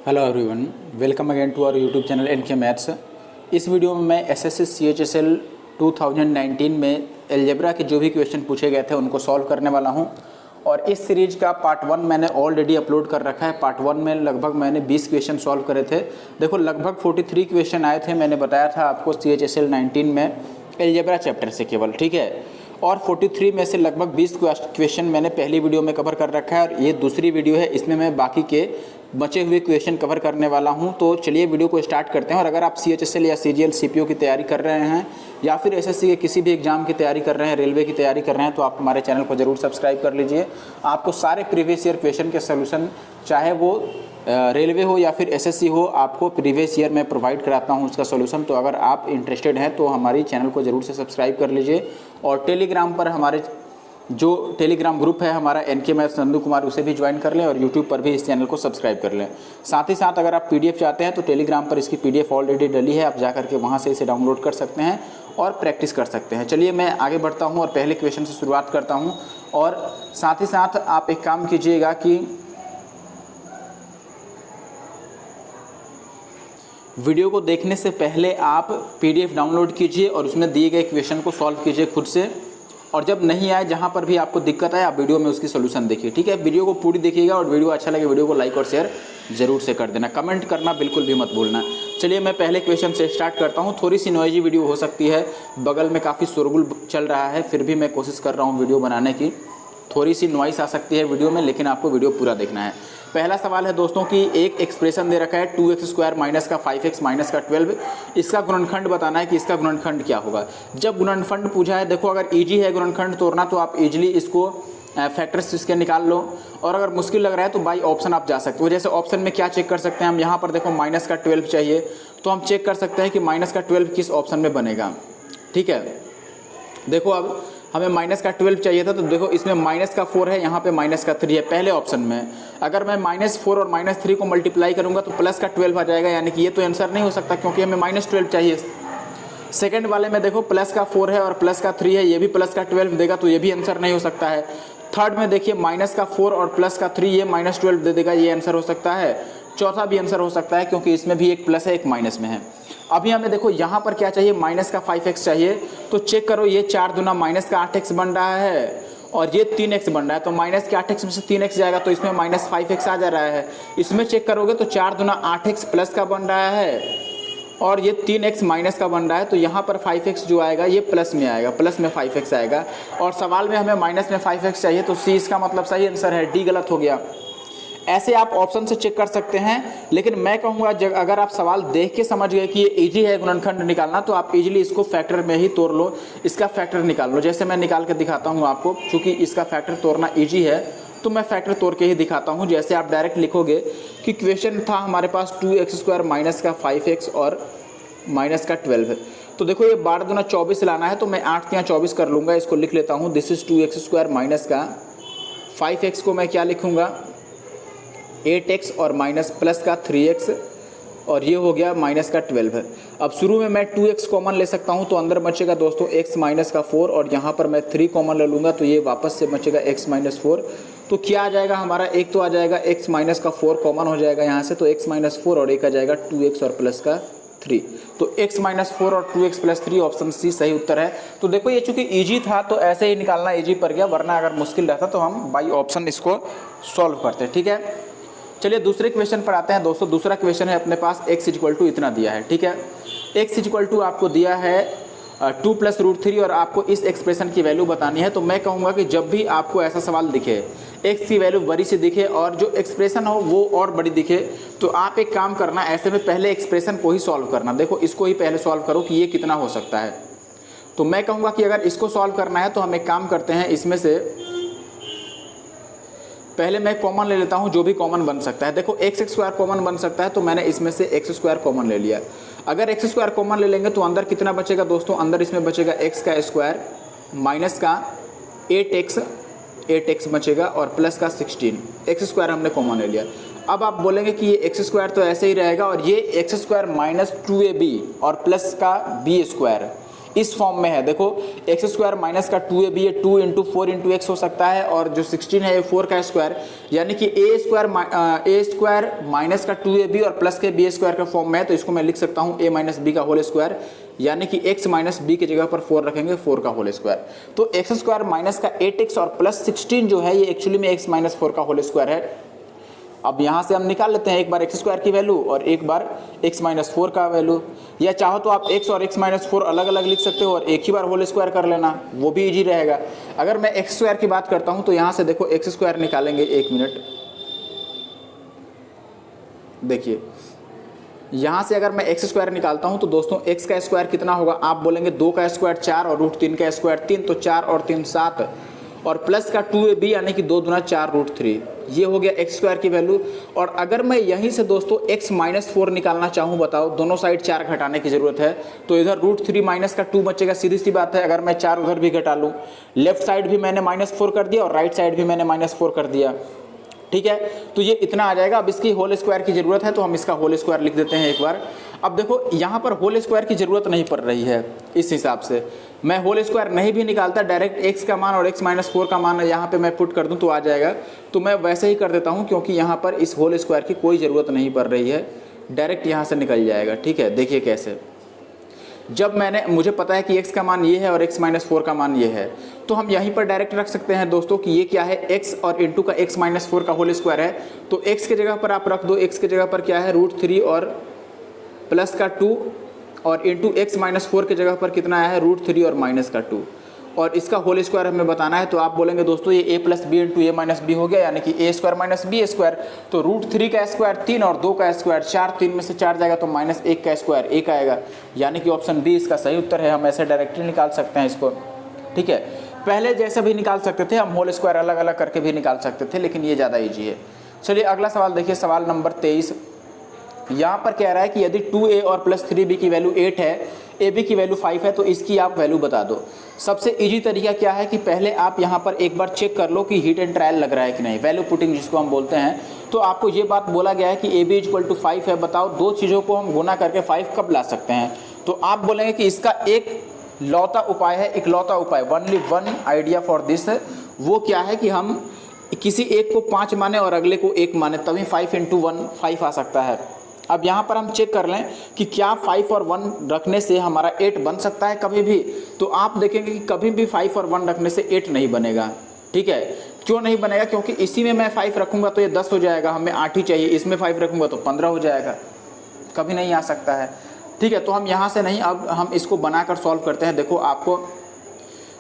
Hello everyone, welcome again to our YouTube channel NK maths. इस video में मैं SSC CHSL 2019 में algebra के जो भी क्वेश्चन पूछे गए थे उनको सॉल्व करने वाला हूं। और इस सीरीज़ का पार्ट 1 मैंने ऑलरेडी अपलोड कर रखा है। पार्ट 1 में लगभग मैंने 20 क्वेश्चन सॉल्व करे थे। देखो लगभग 43 क्वेश्चन आए थे, मैंने बताया था आपको सीएचएसएल 19 में अलजेब्रा चैप्टर से केवल, ठीक है। और 43 में से लगभग 20 क्वेश्चन मैंने पहली वीडियो में कवर कर रखा है और ये दूसरी वीडियो है, इसमें मैं बाकी के बचे हुए क्वेश्चन कवर करने वाला हूं। तो चलिए वीडियो को स्टार्ट करते हैं। और अगर आप सीएचएसएल या सीजीएल सीपीओ की तैयारी कर रहे हैं या फिर एसएससी के किसी भी एग्जाम की तैयारी कर रहे हैं, रेलवे की तैयारी कर रहे हैं, तो आप हमारे चैनल को जरूर सब्सक्राइब कर लीजिए। आपको सारे प्रीवियस ईयर क्वेश्चन के सोल्यूशन, चाहे वो रेलवे हो या फिर एसएससी हो, आपको प्रीवियस ईयर में प्रोवाइड कराता हूं उसका सोल्यूशन। तो अगर आप इंटरेस्टेड हैं तो हमारी चैनल को ज़रूर से सब्सक्राइब कर लीजिए। और टेलीग्राम पर हमारे जो टेलीग्राम ग्रुप है हमारा एनके मैथ्स नंदू कुमार, उसे भी ज्वाइन कर लें और यूट्यूब पर भी इस चैनल को सब्सक्राइब कर लें। साथ ही साथ अगर आप पीडीएफ चाहते हैं तो टेलीग्राम पर इसकी पीडीएफ ऑलरेडी डली है, आप जाकर के वहाँ से इसे डाउनलोड कर सकते हैं और प्रैक्टिस कर सकते हैं। चलिए मैं आगे बढ़ता हूँ और पहले क्वेश्चन से शुरुआत करता हूँ। और साथ ही साथ आप एक काम कीजिएगा कि वीडियो को देखने से पहले आप पीडीएफ डाउनलोड कीजिए और उसमें दिए गए क्वेश्चन को सॉल्व कीजिए खुद से। और जब नहीं आए, जहाँ पर भी आपको दिक्कत आए, आप वीडियो में उसकी सोल्यूशन देखिए, ठीक है। वीडियो को पूरी देखिएगा और वीडियो अच्छा लगे वीडियो को लाइक और शेयर जरूर से कर देना। कमेंट करना बिल्कुल भी मत भूलना। चलिए मैं पहले क्वेश्चन से स्टार्ट करता हूँ। थोड़ी सी नॉइजी वीडियो हो सकती है, बगल में काफ़ी शोरगुल चल रहा है, फिर भी मैं कोशिश कर रहा हूँ वीडियो बनाने की। थोड़ी सी नॉइस आ सकती है वीडियो में, लेकिन आपको वीडियो पूरा देखना है। पहला सवाल है दोस्तों कि एक एक्सप्रेशन दे रखा है 2x² माइनस का 5x माइनस का 12, इसका गुणनखंड बताना है कि इसका गुणनखंड क्या होगा। जब गुणनखंड पूछा है, देखो अगर इजी है गुणनखंड तोड़ना तो आप इजीली इसको फैक्टर्स इसके निकाल लो, और अगर मुश्किल लग रहा है तो बाई ऑप्शन आप जा सकते हो। जैसे ऑप्शन में क्या चेक कर सकते हैं हम, यहाँ पर देखो माइनस का 12 चाहिए, तो हम चेक कर सकते हैं कि माइनस का 12 किस ऑप्शन में बनेगा, ठीक है। देखो अब हमें माइनस का 12 चाहिए था, तो देखो इसमें माइनस का 4 है, यहाँ पे माइनस का 3 है पहले ऑप्शन में। अगर मैं -4 और -3 को मल्टीप्लाई करूँगा तो प्लस का 12 आ जाएगा, यानी कि ये तो आंसर नहीं हो सकता क्योंकि हमें -12 चाहिए। सेकंड वाले में देखो प्लस का 4 है और प्लस का 3 है, ये भी प्लस का 12 देगा, तो ये भी आंसर नहीं हो सकता है। थर्ड में देखिए माइनस का 4 और प्लस का 3, ये -12 दे देगा, ये आंसर हो सकता है। चौथा भी आंसर हो सकता है क्योंकि इसमें भी एक प्लस है एक माइनस में है। अभी हमें देखो यहाँ पर क्या चाहिए, माइनस का 5x चाहिए, तो चेक करो ये 4 दूना माइनस का 8x बन रहा है और ये 3x बन रहा है, तो माइनस के 8x में से 3x जाएगा तो इसमें -5x आ जा रहा है। इसमें चेक करोगे तो 4 दूना 8x प्लस का बन रहा है और ये 3x माइनस का बन रहा है, तो यहाँ पर 5x जो आएगा ये प्लस में आएगा, प्लस में 5x आएगा। और सवाल में हमें माइनस में 5x चाहिए, तो सी इसका मतलब सही आंसर है, डी गलत हो गया। ऐसे आप ऑप्शन से चेक कर सकते हैं, लेकिन मैं कहूँगा अगर आप सवाल देख के समझ गए कि ये इजी है गुणनखंड निकालना, तो आप इजीली इसको फैक्टर में ही तोड़ लो, इसका फैक्टर निकाल लो। जैसे मैं निकाल के दिखाता हूँ आपको, क्योंकि इसका फैक्टर तोड़ना इजी है तो मैं फैक्टर तोड़ के ही दिखाता हूँ। जैसे आप डायरेक्ट लिखोगे कि क्वेश्चन था हमारे पास 2x² माइनस का 5x और माइनस का 12, तो देखो ये 12 दूना 24 लाना है, तो मैं 8 या 24 कर लूँगा, इसको लिख लेता हूँ। दिस इज 2x² माइनस का 5x को मैं क्या लिखूँगा, 8x और माइनस प्लस का 3x, और ये हो गया माइनस का 12। अब शुरू में मैं 2x कॉमन ले सकता हूँ, तो अंदर बचेगा दोस्तों x माइनस का 4, और यहाँ पर मैं 3 कॉमन ले लूँगा तो ये वापस से बचेगा x माइनस 4। तो क्या आ जाएगा हमारा, एक तो आ जाएगा x माइनस का 4 कॉमन हो जाएगा यहाँ से, तो x माइनस 4 और एक आ जाएगा 2x और प्लस का 3, तो x माइनस 4 और 2x प्लस 3 ऑप्शन सी सही उत्तर है। तो देखो ये चूंकि इजी था तो ऐसे ही निकालना इजी पड़ गया, वरना अगर मुश्किल रहता तो हम बाई ऑप्शन इसको सॉल्व करते, ठीक है। चलिए दूसरे क्वेश्चन पर आते हैं दोस्तों। दूसरा क्वेश्चन है अपने पास x = इतना दिया है, ठीक है। x = आपको दिया है 2 + √3 और आपको इस एक्सप्रेशन की वैल्यू बतानी है। तो मैं कहूँगा कि जब भी आपको ऐसा सवाल दिखे, x की वैल्यू बड़ी सी दिखे और जो एक्सप्रेशन हो वो और बड़ी दिखे, तो आप एक काम करना, ऐसे में पहले एक्सप्रेशन को ही सॉल्व करना। देखो इसको ही पहले सॉल्व करो कि ये कितना हो सकता है। तो मैं कहूँगा कि अगर इसको सॉल्व करना है तो हम एक काम करते हैं, इसमें से पहले मैं कॉमन ले लेता हूं जो भी कॉमन बन सकता है। देखो x² कॉमन बन सकता है, तो मैंने इसमें से x² कॉमन ले लिया। अगर x² कॉमन ले लेंगे तो अंदर कितना बचेगा दोस्तों, अंदर इसमें बचेगा x का स्क्वायर माइनस का 8x बचेगा और प्लस का 16, x² हमने कॉमन ले लिया। अब आप बोलेंगे कि ये x² तो ऐसे ही रहेगा और ये x² - 2ab और प्लस का b², इस फॉर्म में है। देखो एक्स स्क्वायर माइनस का 2ab ये 2 इंटू 4 इंटू एक्स हो सकता है, और जो 16 है ये 4 का स्क्वायर, यानी कि ए स्क्वायर माइनस का 2ab और प्लस के बी स्क्वायर का फॉर्म में है। तो इसको मैं लिख सकता हूँ a माइनस बी का होल स्क्वायर, यानी कि x माइनस बी की जगह पर 4 रखेंगे, 4 का होल स्क्वायर। तो एक्स स्क्वायर माइनस का 8x और प्लस 16 जो है ये एक्चुअली में x माइनस 4 का होल स्क्वायर है। अब यहाँ से हम निकाल लेते हैं एक बार एक्स स्क्वायर की वैल्यू और एक बार x माइनस 4 का वैल्यू, या चाहो तो आप x और x माइनस 4 अलग अलग लिख सकते हो और एक ही बार होल स्क्वायर कर लेना, वो भी इजी रहेगा। अगर मैं एक्स स्क्वायर की बात करता हूँ तो यहाँ से देखो एक्स स्क्वायर निकालेंगे, 1 मिनट देखिए, यहाँ से अगर मैं एक्स स्क्वायर निकालता हूँ तो दोस्तों एक्स का स्क्वायर कितना होगा, आप बोलेंगे 2 का स्क्वायर 4 और रूट 3 का स्क्वायर 3, तो 4 और 3 7, और प्लस का 2ab यानी कि 2 दूना 4 रूट 3, ये हो गया एक्स स्क्वायर की वैल्यू। और अगर मैं यहीं से दोस्तों x माइनस 4 निकालना चाहूँ, बताओ दोनों साइड 4 घटाने की ज़रूरत है, तो इधर रूट 3 माइनस का 2 बचेगा, सीधी सी बात है। अगर मैं 4 उधर भी घटा लूँ, लेफ्ट साइड भी मैंने -4 कर दिया और राइट साइड भी मैंने -4 कर दिया, ठीक है, तो ये इतना आ जाएगा। अब इसकी होल स्क्वायर की ज़रूरत है तो हम इसका होल स्क्वायर लिख देते हैं एक बार। अब देखो यहाँ पर होल स्क्वायर की ज़रूरत नहीं पड़ रही है, इस हिसाब से मैं होल स्क्वायर नहीं भी निकालता, डायरेक्ट x का मान और x माइनस 4 का मान यहाँ पे मैं पुट कर दूँ तो आ जाएगा। तो मैं वैसे ही कर देता हूँ क्योंकि यहाँ पर इस होल स्क्वायर की कोई ज़रूरत नहीं पड़ रही है, डायरेक्ट यहाँ से निकल जाएगा, ठीक है। देखिए कैसे, जब मुझे पता है कि x का मान ये है और x माइनस 4 का मान ये है, तो हम यहीं पर डायरेक्ट रख सकते हैं दोस्तों कि ये क्या है, x और इंटू का x माइनस 4 का होल स्क्वायर है। तो x की जगह पर आप रख दो, x की जगह पर क्या है रूट 3 और प्लस का 2, और इंटू x माइनस 4 की जगह पर कितना आया है रूट 3 और माइनस का 2, और इसका होल स्क्वायर हमें बताना है। तो आप बोलेंगे दोस्तों ये a plus B into A minus B हो गया, यानी कि a square minus B square. तो रूट 3 का स्क्वायर 3 और 2 का स्क्वायर 4, 3 में से 4 जाएगा तो माइनस 1 का स्क्वायर 1 आएगा, यानी कि ऑप्शन बी इसका सही उत्तर है। हम ऐसे डायरेक्टली निकाल सकते हैं इसको, ठीक है। पहले जैसे भी निकाल सकते थे, हम होल स्क्वायर अलग अलग करके भी निकाल सकते थे, लेकिन ये ज़्यादा ईजी है। चलिए अगला सवाल देखिए, सवाल नंबर 23। यहाँ पर कह रहा है कि यदि 2a और प्लस 3b की वैल्यू 8 है, ab की वैल्यू 5 है, तो इसकी आप वैल्यू बता दो। सबसे इजी तरीका क्या है कि पहले आप यहाँ पर एक बार चेक कर लो कि हीट एंड ट्रायल लग रहा है कि नहीं, वैल्यू पुटिंग जिसको हम बोलते हैं। तो आपको ये बात बोला गया है कि ab इक्वल टू 5 है, बताओ दो चीज़ों को हम गुना करके 5 कब ला सकते हैं। तो आप बोलेंगे कि इसका एक लौता उपाय है, इकलौता उपाय, only one idea for this, वो क्या है कि हम किसी एक को 5 माने और अगले को 1 माने, तभी 5 इंटू 1 5 आ सकता है। अब यहाँ पर हम चेक कर लें कि क्या 5 और 1 रखने से हमारा 8 बन सकता है कभी भी। तो आप देखेंगे कि कभी भी 5 और 1 रखने से 8 नहीं बनेगा, ठीक है। क्यों नहीं बनेगा, क्योंकि इसी में मैं 5 रखूँगा तो ये 10 हो जाएगा, हमें 8 ही चाहिए, इसमें 5 रखूँगा तो 15 हो जाएगा, कभी नहीं आ सकता है, ठीक है। तो हम यहाँ से नहीं, अब हम इसको बनाकर सॉल्व करते हैं। देखो आपको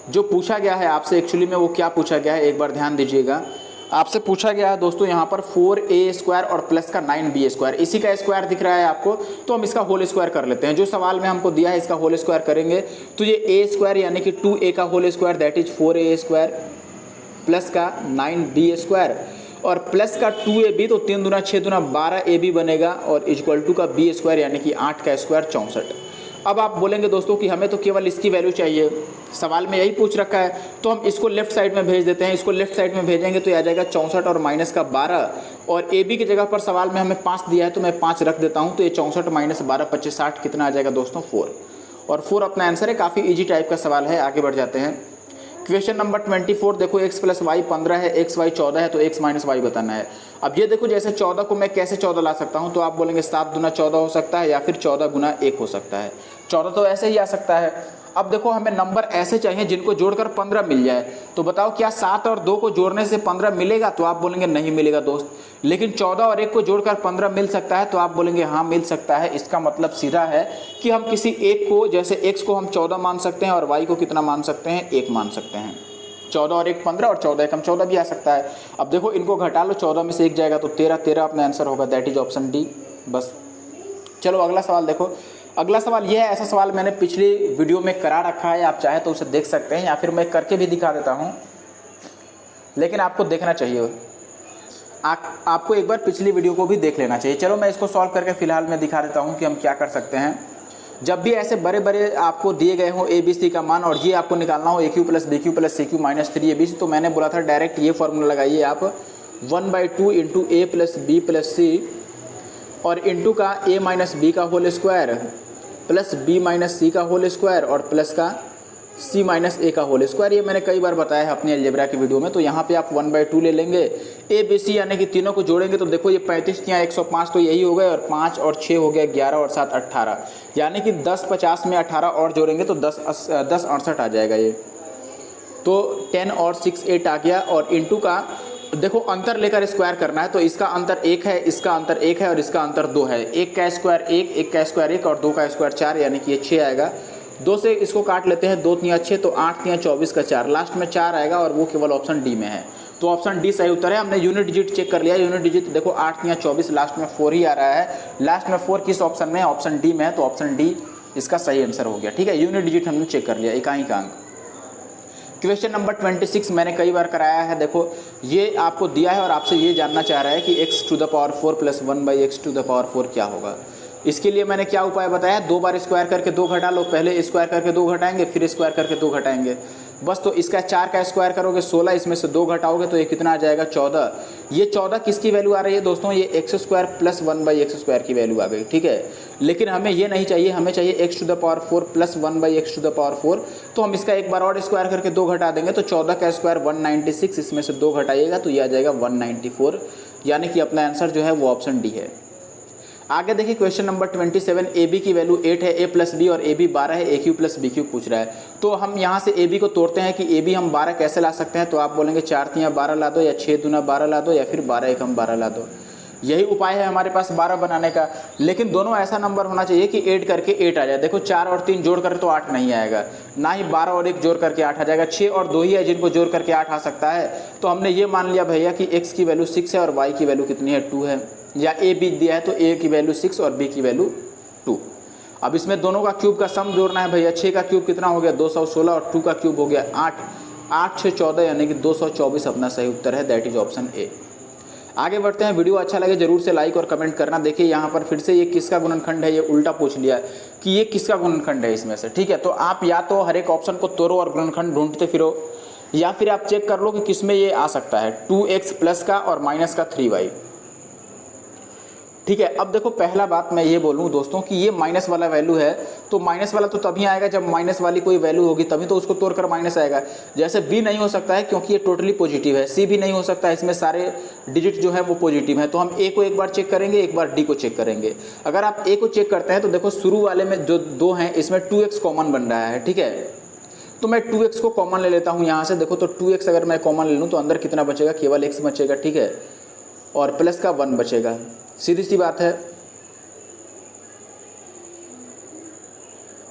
जो पूछा गया है आपसे एक्चुअली में वो क्या पूछा गया है, एक बार ध्यान दीजिएगा। आपसे पूछा गया है दोस्तों यहाँ पर 4a स्क्वायर और प्लस का 9b स्क्वायर, इसी का स्क्वायर दिख रहा है आपको, तो हम इसका होल स्क्वायर कर लेते हैं। जो सवाल में हमको दिया है इसका होल स्क्वायर करेंगे तो ये a स्क्वायर यानी कि 2a का whole square that is 4a square plus का 9b स्क्वायर, और प्लस का 2ab तो 3 दूना 6 दूना 12ab बनेगा, और इक्वल टू का b स्क्वायर यानी कि 8 का स्क्वायर 64। अब आप बोलेंगे दोस्तों कि हमें तो केवल इसकी वैल्यू चाहिए, सवाल में यही पूछ रखा है, तो हम इसको लेफ्ट साइड में भेज देते हैं। इसको लेफ्ट साइड में भेजेंगे तो आ जाएगा 64 और माइनस का 12, और ए बी की जगह पर सवाल में हमें 5 दिया है तो मैं 5 रख देता हूं। तो ये 64 माइनस 12 25 60 कितना आ जाएगा दोस्तों 4, और 4 अपना आंसर है। काफ़ी ईजी टाइप का सवाल है, आगे बढ़ जाते हैं। क्वेश्चन नंबर 24 देखो, x प्लस वाई 15 है, x वाई 14 है, तो x माइनस वाई बताना है। अब ये देखो जैसे 14 को मैं कैसे 14 ला सकता हूँ, तो आप बोलेंगे 7 गुना 14 हो सकता है या फिर 14 गुना 1 हो सकता है। 14 तो ऐसे ही आ सकता है। अब देखो हमें नंबर ऐसे चाहिए जिनको जोड़कर 15 मिल जाए, तो बताओ क्या 7 और 2 को जोड़ने से 15 मिलेगा, तो आप बोलेंगे नहीं मिलेगा दोस्त। लेकिन 14 और 1 को जोड़कर 15 मिल सकता है, तो आप बोलेंगे हाँ मिल सकता है। इसका मतलब सीधा है कि हम किसी एक को, जैसे x को हम 14 मान सकते हैं और y को कितना मान सकते हैं, 1 मान सकते हैं। 14 और 1 15 और 14 1 हम 14 भी आ सकता है। अब देखो इनको घटा लो, 14 में से 1 जाएगा तो 13, 13 अपना आंसर होगा, दैट इज ऑप्शन डी। बस चलो अगला सवाल देखो। अगला सवाल यह है, ऐसा सवाल मैंने पिछली वीडियो में करा रखा है, आप चाहे तो उसे देख सकते हैं या फिर मैं करके भी दिखा देता हूँ, लेकिन आपको देखना चाहिए। आपको एक बार पिछली वीडियो को भी देख लेना चाहिए। चलो मैं इसको सॉल्व करके फिलहाल मैं दिखा देता हूँ कि हम क्या कर सकते हैं। जब भी ऐसे बड़े बड़े आपको दिए गए हो ए बी सी का मान और ये आपको निकालना हो a cube plus B cube plus C cube minus 3ab, तो मैंने बोला था डायरेक्ट ये फॉर्मूला लगाइए आप 1/2 इंटू ए प्लस बी प्लस सी और इंटू का a माइनस बी का whole square plus b minus c का होल स्क्वायर और प्लस का सी माइनस ए का होल स्क्वायर। ये मैंने कई बार बताया है अपनी अलजेब्रा की वीडियो में। तो यहाँ पे आप 1/2 ले लेंगे, ए बी सी यानी कि तीनों को जोड़ेंगे तो देखो ये 35 या 105 तो यही हो गए, और 5 और 6 हो गया 11 और 7 18, यानी कि 10 50 में 18 और जोड़ेंगे तो 10 68 आ जाएगा ये। तो 10 और 6 8 आ गया। और इंटू का देखो अंतर लेकर स्क्वायर करना है, तो इसका अंतर 1 है, इसका अंतर 1 है और इसका अंतर 2 है। 1 का स्क्वायर 1, 1 का स्क्वायर 1 और 2 का स्क्वायर 4, यानी कि ये 6 आएगा। 2 से इसको काट लेते हैं, 2 3 6 तो 8 3 24 का 4, लास्ट में 4 आएगा और वो केवल ऑप्शन डी में है। तो ऑप्शन डी सही उत्तर है। हमने यूनिट डिजिट चेक कर लिया, यूनिट डिजिट देखो 8 3 24, लास्ट में 4 ही आ रहा है। लास्ट में 4 किस ऑप्शन में है? ऑप्शन डी में है, तो ऑप्शन डी इसका सही आंसर हो गया। ठीक है, यूनिट डिजिट हमने चेक कर लिया, इकाई का अंक। क्वेश्चन नंबर 26 मैंने कई बार कराया है। देखो ये आपको दिया है और आपसे ये जानना चाह रहा है कि x⁴ प्लस 1/x⁴ क्या होगा। इसके लिए मैंने क्या उपाय बताया? 2 बार स्क्वायर करके 2 घटा लो, पहले स्क्वायर करके 2 घटाएंगे, फिर स्क्वायर करके 2 घटाएंगे बस। तो इसका 4 का स्क्वायर करोगे 16, इसमें से 2 घटाओगे तो ये कितना आ जाएगा? 14। ये 14 किसकी वैल्यू आ रही है दोस्तों? ये x² प्लस 1/x² की वैल्यू आ गई। ठीक है, लेकिन हमें ये नहीं चाहिए, हमें चाहिए x⁴ प्लस 1/x⁴। तो हम इसका एक बार और स्क्वायर करके 2 घटा देंगे तो 14 का स्क्वायर 196, इसमें से 2 घटाइएगा तो ये आ जाएगा 194, यानी कि अपना आंसर जो है वो ऑप्शन डी है। आगे देखिए क्वेश्चन नंबर 27, ए बी की वैल्यू 8 है, ए प्लस बी और ए बी 12 है, ए क्यू प्लस बी क्यू पूछ रहा है। तो हम यहाँ से ए बी को तोड़ते हैं कि ए बी हम 12 कैसे ला सकते हैं। तो आप बोलेंगे 4 3 12 ला दो, या 6 दूना 12 ला दो, या फिर 12 1 12 ला दो। यही उपाय है हमारे पास 12 बनाने का, लेकिन दोनों ऐसा नंबर होना चाहिए कि 8 करके 8 आ जाए। देखो 4 और 3 जोड़ कर तो 8 नहीं आएगा, ना ही 12 और 1 जोड़ करके 8 आ जाएगा। 6 और 2 ही है जिनको जोड़ करके 8 आ सकता है। तो हमने ये मान लिया भैया कि x की वैल्यू 6 है और y की वैल्यू कितनी है? 2 है, या ए बी दिया है तो a की वैल्यू 6 और b की वैल्यू 2। अब इसमें दोनों का क्यूब का सम जोड़ना है भैया। 6 का क्यूब कितना हो गया? 216 और 2 का क्यूब हो गया 8, 8 6 14 यानी कि 224 अपना सही उत्तर है, दैट इज ऑप्शन ए। आगे बढ़ते हैं। वीडियो अच्छा लगे जरूर से लाइक और कमेंट करना। देखिए यहाँ पर फिर से ये किसका गुणनखंड है, ये उल्टा पूछ लिया कि ये किसका गुणनखंड है इसमें से। ठीक है, तो आप या तो हर एक ऑप्शन को तोड़ो और गुणनखंड ढूंढते फिरो, या फिर आप चेक कर लो कि किसमें ये आ सकता है, 2x प्लस का और माइनस का 3y। ठीक है, अब देखो पहला बात मैं ये बोलूँ दोस्तों कि ये माइनस वाला वैल्यू है, तो माइनस वाला तो तभी आएगा जब माइनस वाली कोई वैल्यू होगी, तभी तो उसको तोड़कर माइनस आएगा। जैसे बी नहीं हो सकता है क्योंकि ये टोटली पॉजिटिव है, सी भी नहीं हो सकता है, इसमें सारे डिजिट जो है वो पॉजिटिव है। तो हम ए को एक बार चेक करेंगे, एक बार डी को चेक करेंगे। अगर आप ए को चेक करते हैं तो देखो शुरू वाले में जो 2 हैं इसमें 2x कॉमन बन रहा है। ठीक है, तो मैं 2x को कॉमन ले लेता हूँ यहाँ से। देखो तो 2x अगर मैं कॉमन ले लूँ तो अंदर कितना बचेगा? केवल x बचेगा। ठीक है, और प्लस का 1 बचेगा, सीधी सी बात है।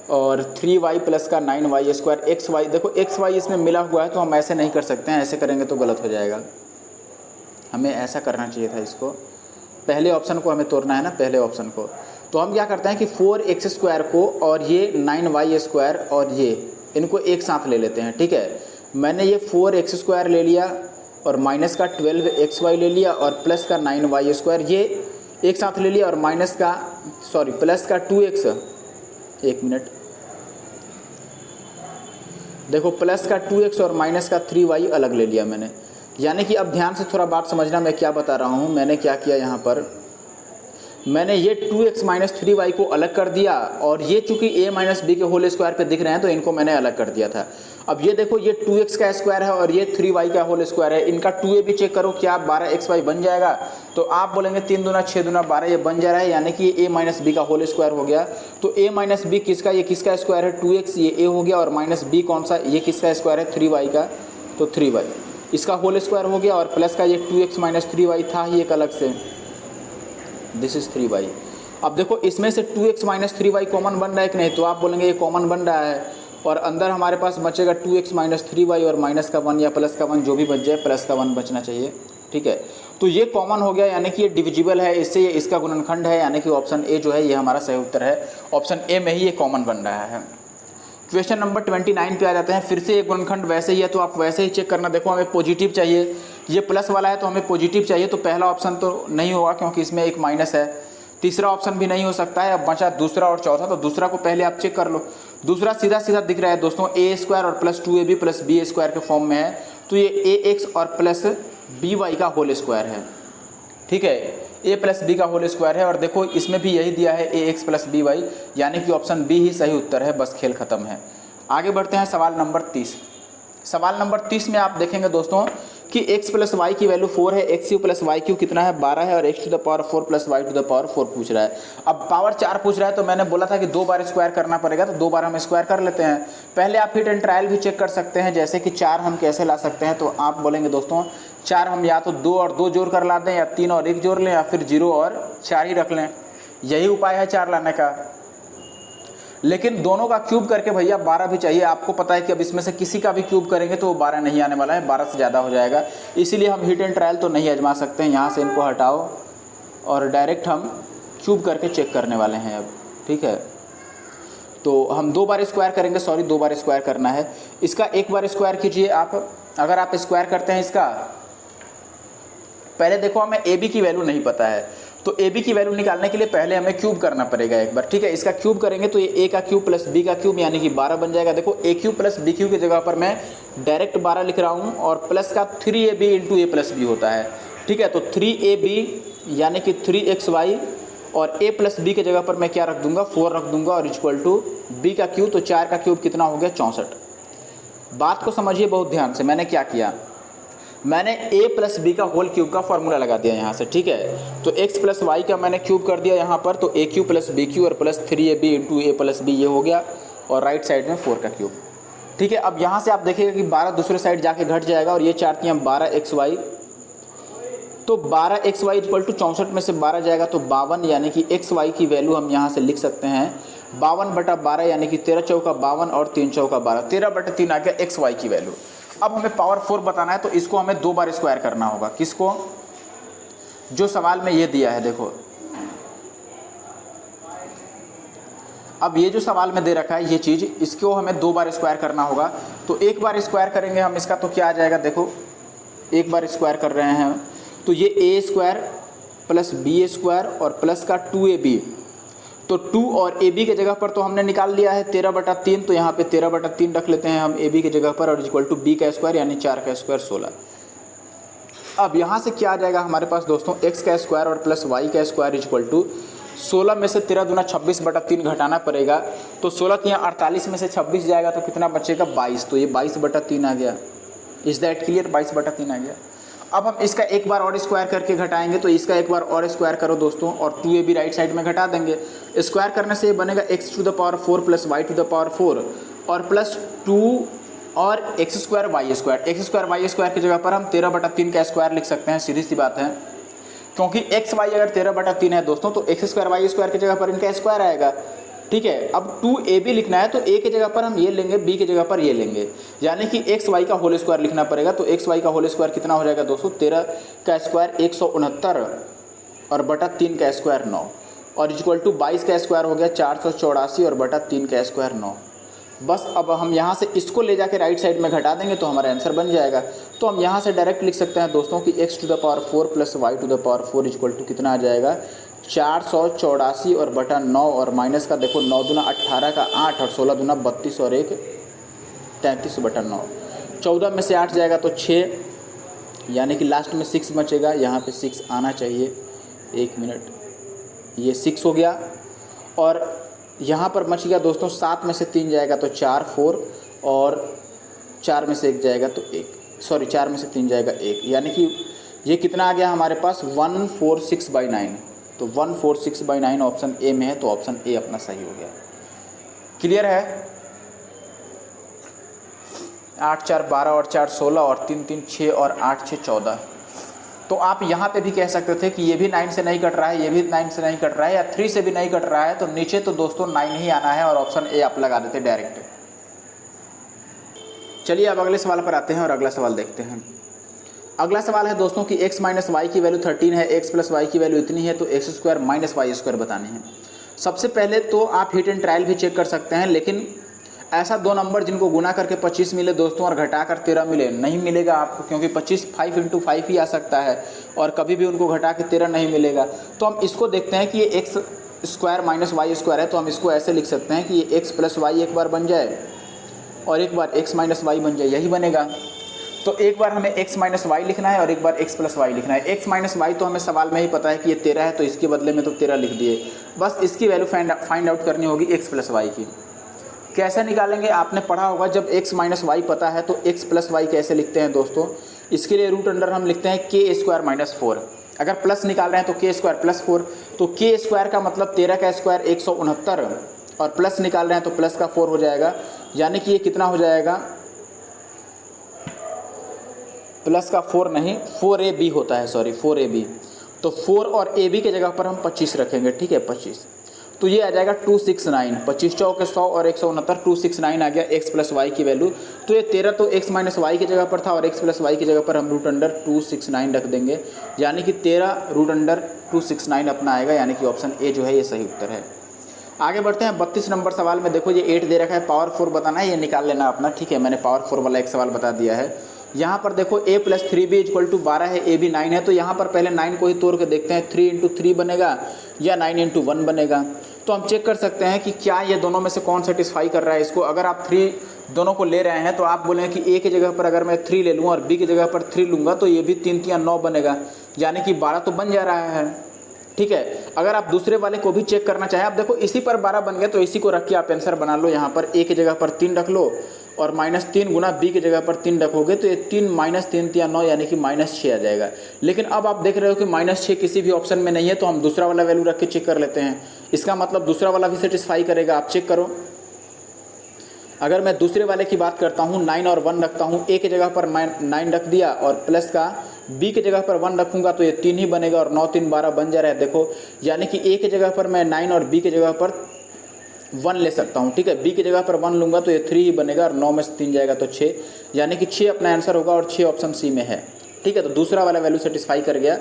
और 3y प्लस का 9y², xy देखो xy इसमें मिला हुआ है तो हम ऐसे नहीं कर सकते हैं, ऐसे करेंगे तो गलत हो जाएगा। हमें ऐसा करना चाहिए था, इसको पहले ऑप्शन को हमें तोड़ना है ना, पहले ऑप्शन को। तो हम क्या करते हैं कि 4x² को और ये 9y² और ये इनको एक साथ ले लेते हैं। ठीक है, मैंने ये 4x² ले लिया और माइनस का 12xy ले लिया और प्लस का 9y² ये एक साथ ले लिया, और माइनस का प्लस का 2x, एक मिनट, देखो प्लस का 2x और माइनस का 3y अलग ले लिया मैंने। यानी कि अब ध्यान से थोड़ा बात समझना मैं क्या बता रहा हूँ। मैंने क्या किया यहाँ पर, मैंने ये 2x माइनस 3y को अलग कर दिया, और ये चूंकि a माइनस बी के होल स्क्वायर पे दिख रहे हैं तो इनको मैंने अलग कर दिया था। अब ये देखो ये 2x का स्क्वायर है और ये 3y का होल स्क्वायर है, इनका 2a भी चेक करो क्या 12xy बन जाएगा। तो आप बोलेंगे 3 दूना 6 दूना 12 ये बन जा रहा है, यानी कि ये a माइनस बी का होल स्क्वायर हो गया। तो a माइनस बी किसका, ये किसका स्क्वायर है? 2x, ये a हो गया, और माइनस b कौन सा, ये किसका स्क्वायर है? 3y का, तो 3y इसका होल स्क्वायर हो गया, और प्लस का ये 2x माइनस 3y था ही एक अलग से, दिस इज 3y। अब देखो इसमें से 2x माइनस 3y कॉमन बन रहा है कि नहीं? तो आप बोलेंगे ये कॉमन बन रहा है, और अंदर हमारे पास बचेगा 2x माइनस 3y और माइनस का 1 या प्लस का 1, जो भी बच जाए प्लस का 1 बचना चाहिए। ठीक है, तो ये कॉमन हो गया, यानी कि ये डिविजिबल है, इससे ये इसका गुणनखंड है, यानी कि ऑप्शन ए जो है ये हमारा सही उत्तर है। ऑप्शन ए में ही ये कॉमन बन रहा है। क्वेश्चन नंबर 29 पे आ जाते हैं। फिर से एक गुणनखंड वैसे ही है तो आप वैसे ही चेक करना। देखो हमें पॉजिटिव चाहिए, ये प्लस वाला है तो हमें पॉजिटिव चाहिए, तो पहला ऑप्शन तो नहीं होगा क्योंकि इसमें एक माइनस है, तीसरा ऑप्शन भी नहीं हो सकता है। अब बचा दूसरा और चौथा, तो दूसरा को पहले आप चेक कर लो। दूसरा सीधा सीधा दिख रहा है दोस्तों, a² और प्लस 2ab प्लस b² के फॉर्म में है, तो ये ax और प्लस by का होल स्क्वायर है। ठीक है, ए प्लस बी का होल स्क्वायर है। और देखो इसमें भी यही दिया है ए एक्स प्लस बी वाई, यानी कि ऑप्शन बी ही सही उत्तर है। बस खेल खत्म है। आगे बढ़ते हैं सवाल नंबर 30। सवाल नंबर 30 में आप देखेंगे दोस्तों कि x प्लस वाई की वैल्यू 4 है, X cube plus Y cube कितना है 12 है, और X to the power 4 plus Y to the power 4 पूछ रहा है। अब पावर 4 पूछ रहा है तो मैंने बोला था कि 2 बार स्क्वायर करना पड़ेगा, तो 2 बार हम स्क्वायर कर लेते हैं। पहले आप हिट एंड ट्रायल भी चेक कर सकते हैं, जैसे कि 4 हम कैसे ला सकते हैं। तो आप बोलेंगे दोस्तों 4 हम या तो 2 और 2 जोड़ कर ला दें, या 3 और 1 जोड़ लें, या फिर 0 और 4 ही रख लें। यही उपाय है 4 लाने का। लेकिन दोनों का क्यूब करके भैया 12 भी चाहिए। आपको पता है कि अब इसमें से किसी का भी क्यूब करेंगे तो वो 12 नहीं आने वाला है, 12 से ज़्यादा हो जाएगा। इसीलिए हम हिट एंड ट्रायल तो नहीं आजमा सकते हैं। यहाँ से इनको हटाओ और डायरेक्ट हम क्यूब करके चेक करने वाले हैं अब, ठीक है। तो हम 2 बार स्क्वायर करेंगे, 2 बार स्क्वायर करना है। इसका 1 बार स्क्वायर कीजिए आप। अगर आप स्क्वायर करते हैं इसका, पहले देखो हमें ए बी की वैल्यू नहीं पता है, तो ए बी की वैल्यू निकालने के लिए पहले हमें क्यूब करना पड़ेगा एक बार, ठीक है। इसका क्यूब करेंगे तो ये ए का क्यूब प्लस बी का क्यूब यानी कि 12 बन जाएगा। देखो ए क्यूब प्लस बी क्यूब की जगह पर मैं डायरेक्ट 12 लिख रहा हूँ, और प्लस का 3ab इंटू ए प्लस बी होता है, ठीक है। तो 3ab यानी कि 3xy, और a प्लस बी की जगह पर मैं क्या रख दूंगा 4 रख दूंगा, और इक्वल टू बी का क्यूब, तो 4 का क्यूब कितना हो गया 64। बात को समझिए बहुत ध्यान से। मैंने क्या किया, मैंने a प्लस बी का होल क्यूब का फॉर्मूला लगा दिया यहाँ से, ठीक है। तो x प्लस वाई का मैंने क्यूब कर दिया यहाँ पर, तो a cube plus B cube और प्लस 3ab इंटू ए प्लस बी, ये हो गया, और राइट साइड में 4 का क्यूब, ठीक है। अब यहाँ से आप देखिएगा कि 12 दूसरे साइड जाके घट जाएगा, और ये 4 3 12xy, तो 12xy इक्वल टू 64 में से 12 जाएगा तो 52, यानी कि xy की वैल्यू हम यहाँ से लिख सकते हैं 52/12, यानी कि 13 चौका 52 और 3 चौका 12, 13/3 आ गया xy की वैल्यू। अब हमें पावर 4 बताना है, तो इसको हमें 2 बार स्क्वायर करना होगा। किसको, जो सवाल में ये दिया है, देखो अब ये जो सवाल में दे रखा है ये चीज़, इसको हमें 2 बार स्क्वायर करना होगा। तो 1 बार स्क्वायर करेंगे हम इसका, तो क्या आ जाएगा, देखो 1 बार स्क्वायर कर रहे हैं तो ये ए स्क्वायर प्लस बी स्क्वायर और प्लस का 2ab, तो 2 और ए बी के जगह पर तो हमने निकाल लिया है 13/3, तो यहाँ पे 13/3 रख लेते हैं हम ए बी की जगह पर, और इक्वल टू बी का स्क्वायर यानी 4 का स्क्वायर 16। अब यहाँ से क्या आ जाएगा हमारे पास दोस्तों, x का स्क्वायर और प्लस y का स्क्वायर इक्वल टू 16 में से 13 दूना 26/3 घटाना पड़ेगा, तो 16 3 48 में से 26 जाएगा तो कितना बचेगा 22, तो ये 22/3 आ गया। इज दैट क्लियर, 22/3 आ गया। अब हम इसका 1 बार और स्क्वायर करके घटाएंगे, तो इसका 1 बार और स्क्वायर करो दोस्तों, और 2ab राइट साइड में घटा देंगे। स्क्वायर करने से ये बनेगा x to the power 4 plus Y to the power 4, और प्लस 2 और x square Y square. X square Y square की जगह पर हम 13/3 का स्क्वायर लिख सकते हैं, सीधी सी बात है, क्योंकि एक्स वाई अगर 13/3 है दोस्तों, तो एक्स स्क्वायर वाई स्क्वायर की जगह पर इनका स्क्वायर आएगा, ठीक है। अब 2ab लिखना है, तो a की जगह पर हम ये लेंगे, b की जगह पर ये लेंगे, यानी कि एक्स वाई का होल स्क्वायर लिखना पड़ेगा। तो एक्स वाई का होल स्क्वायर कितना हो जाएगा दोस्तों, 13 का स्क्वायर 169 और बटा 3 का स्क्वायर 9, और इक्वल टू 22 का स्क्वायर हो गया 484 और बटा 3 का स्क्वायर 9। बस अब हम यहाँ से इसको ले जाके राइट साइड में घटा देंगे तो हमारा आंसर बन जाएगा। तो हम यहाँ से डायरेक्ट लिख सकते हैं दोस्तों कि x to the power 4 plus Y to the power 4 इक्वल टू कितना आ जाएगा 484 और बटा 9, और माइनस का देखो 9 दूना 18 का 8 और 16 दूना 32 और 1 33/9, 14 में से 8 जाएगा तो 6, यानी कि लास्ट में 6 बचेगा। यहाँ पे 6 आना चाहिए, 1 मिनट, ये 6 हो गया। और यहाँ पर बच गया दोस्तों 7 में से 3 जाएगा तो 4 4, और 4 में से 1 जाएगा तो 1, सॉरी 4 में से 3 जाएगा 1, यानी कि ये कितना आ गया हमारे पास 146/9। तो 146/9 ऑप्शन ए में है, तो ऑप्शन ए अपना सही हो गया। क्लियर है। 8 4 12 और 4 16 और 3 3 6 और 8 6 14। तो आप यहाँ पे भी कह सकते थे कि ये भी 9 से नहीं कट रहा है, ये भी 9 से नहीं कट रहा है, या 3 से भी नहीं कट रहा है, तो नीचे तो दोस्तों 9 ही आना है, और ऑप्शन ए आप लगा देते डायरेक्ट। चलिए अब अगले सवाल पर आते हैं और अगला सवाल देखते हैं। अगला सवाल है दोस्तों कि x माइनस वाई की वैल्यू 13 है, x प्लस वाई की वैल्यू इतनी है, तो x square minus Y square बतानी है। सबसे पहले तो आप हिट एंड ट्रायल भी चेक कर सकते हैं, लेकिन ऐसा 2 नंबर जिनको गुना करके 25 मिले दोस्तों और घटा कर 13 मिले, नहीं मिलेगा आपको, क्योंकि 25 5 × 5 ही आ सकता है, और कभी भी उनको घटा के 13 नहीं मिलेगा। तो हम इसको देखते हैं कि ये x square minus Y square है, तो हम इसको ऐसे लिख सकते हैं कि ये x प्लस वाई एक बार बन जाए और एक बार x माइनस वाई बन जाए, यही बनेगा। तो एक बार हमें x माइनस वाई लिखना है और एक बार x प्लस वाई लिखना है। x माइनस वाई तो हमें सवाल में ही पता है कि ये 13 है, तो इसके बदले में तो 13 लिख दिए। बस इसकी वैल्यू फाइंड आउट करनी होगी x प्लस वाई की। कैसे निकालेंगे, आपने पढ़ा होगा जब x माइनस वाई पता है तो x प्लस वाई कैसे लिखते हैं दोस्तों। इसके लिए रूट अंडर हम लिखते हैं k स्क्वायर माइनस 4। अगर प्लस निकाल रहे हैं तो k स्क्वायर प्लस 4, तो k स्क्वायर का मतलब 13 का स्क्वायर 169, और प्लस निकाल रहे हैं तो प्लस का 4 हो जाएगा, यानी कि ये कितना हो जाएगा, प्लस का 4 नहीं 4ab होता है, सॉरी 4ab। तो 4 और ab के जगह पर हम 25 रखेंगे, ठीक है 25। तो ये आ जाएगा 269, 25 चौके 100 और 169, 269 आ गया x प्लस वाई की वैल्यू। तो ये 13 तो x माइनस वाई की जगह पर था और x प्लस वाई की जगह पर हम रूट अंडर 269 रख देंगे, यानी कि 13 रूट अंडर 269 अपना आएगा, यानी कि ऑप्शन ए जो है ये सही उत्तर है। आगे बढ़ते हैं 32 नंबर सवाल में। देखो ये 8 दे रखा है, पावर 4 बताना है, ये निकाल लेना अपना, ठीक है। मैंने पावर 4 वाला एक सवाल बता दिया है। यहाँ पर देखो a plus 3b equal to 12 है, a भी 9 है, तो यहाँ पर पहले 9 को ही तोड़ के देखते हैं, 3 इंटू 3 बनेगा या 9 इंटू 1 बनेगा। तो हम चेक कर सकते हैं कि क्या ये दोनों में से कौन सेटिस्फाई कर रहा है इसको। अगर आप 3 दोनों को ले रहे हैं तो आप बोलेंगे कि a की जगह पर अगर मैं 3 ले लूँ और b की जगह पर 3 लूँगा तो ये भी 3 3 9 बनेगा, यानी कि 12 तो बन जा रहा है, ठीक है। अगर आप दूसरे वाले को भी चेक करना चाहें, आप देखो इसी पर 12 बन गया तो इसी को रख के आप आंसर बना लो। यहाँ पर a की जगह पर 3 रख लो और -3 गुना b की जगह पर 3 रखोगे तो ये 3 -3 3 9 यानी कि -6 आ जाएगा। लेकिन अब आप देख रहे हो कि -6 किसी भी ऑप्शन में नहीं है, तो हम दूसरा वाला वैल्यू रख के चेक कर लेते हैं। इसका मतलब दूसरा वाला भी सेटिस्फाई करेगा, आप चेक करो। अगर मैं दूसरे वाले की बात करता हूँ, 9 और 1 रखता हूँ, a की जगह पर 9 रख दिया और प्लस का b की जगह पर 1 रखूँगा तो ये 3 ही बनेगा और 9 3 12 बन जा रहा है। देखो यानी कि a की जगह पर मैं 9 और b की जगह पर 1 ले सकता हूँ, ठीक है। b की जगह पर 1 लूँगा तो ये 3 ही बनेगा और 9 में से 3 जाएगा तो 6, यानी कि 6 अपना आंसर होगा और 6 ऑप्शन सी में है, ठीक है। तो दूसरा वाला वैल्यू सेटिस्फाई कर गया,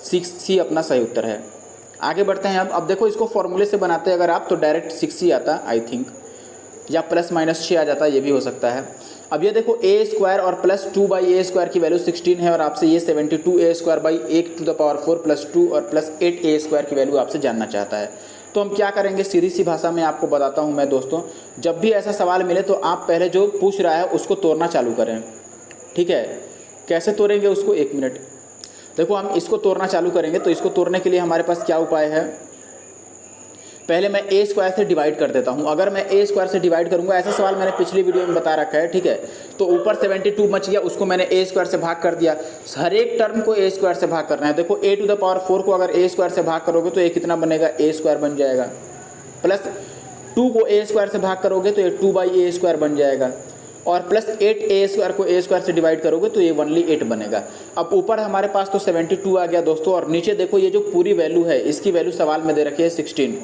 6C अपना सही उत्तर है। आगे बढ़ते हैं। अब देखो इसको फॉर्मूले से बनाते हैं अगर आप, तो डायरेक्ट 6C आता आई थिंक, या ±6 आ जाता है, ये भी हो सकता है। अब ये देखो a स्क्वायर और प्लस 2/a² की वैल्यू 16 है और आपसे ये 72a² / 1/4 + 2 और प्लस 8a² की वैल्यू आपसे जानना चाहता है। तो हम क्या करेंगे, सीधी सी भाषा में आपको बताता हूँ मैं दोस्तों। जब भी ऐसा सवाल मिले तो आप पहले जो पूछ रहा है उसको तोड़ना चालू करें, ठीक है। कैसे तोड़ेंगे उसको, 1 मिनट। देखो हम इसको तोड़ना चालू करेंगे तो इसको तोड़ने के लिए हमारे पास क्या उपाय है, पहले मैं a स्क्वायर से डिवाइड कर देता हूँ। अगर मैं a स्क्वायर से डिवाइड करूँगा, ऐसा सवाल मैंने पिछली वीडियो में बता रखा है, ठीक है। तो ऊपर 72 बच गया, उसको मैंने a स्क्वायर से भाग कर दिया। हर एक टर्म को a स्क्वायर से भाग करना है। देखो a⁴ को अगर a स्क्वायर से भाग करोगे तो ये कितना बनेगा, a स्क्वायर बन जाएगा, प्लस 2 को a स्क्वायर से भाग करोगे तो ये 2/a² बन जाएगा, और प्लस 8a² को a स्क्वायर से डिवाइड करोगे तो ये ओनली 8 बनेगा। अब ऊपर हमारे पास तो 72 आ गया दोस्तों, और नीचे देखो ये जो पूरी वैल्यू है इसकी वैल्यू सवाल में दे रखी है 16।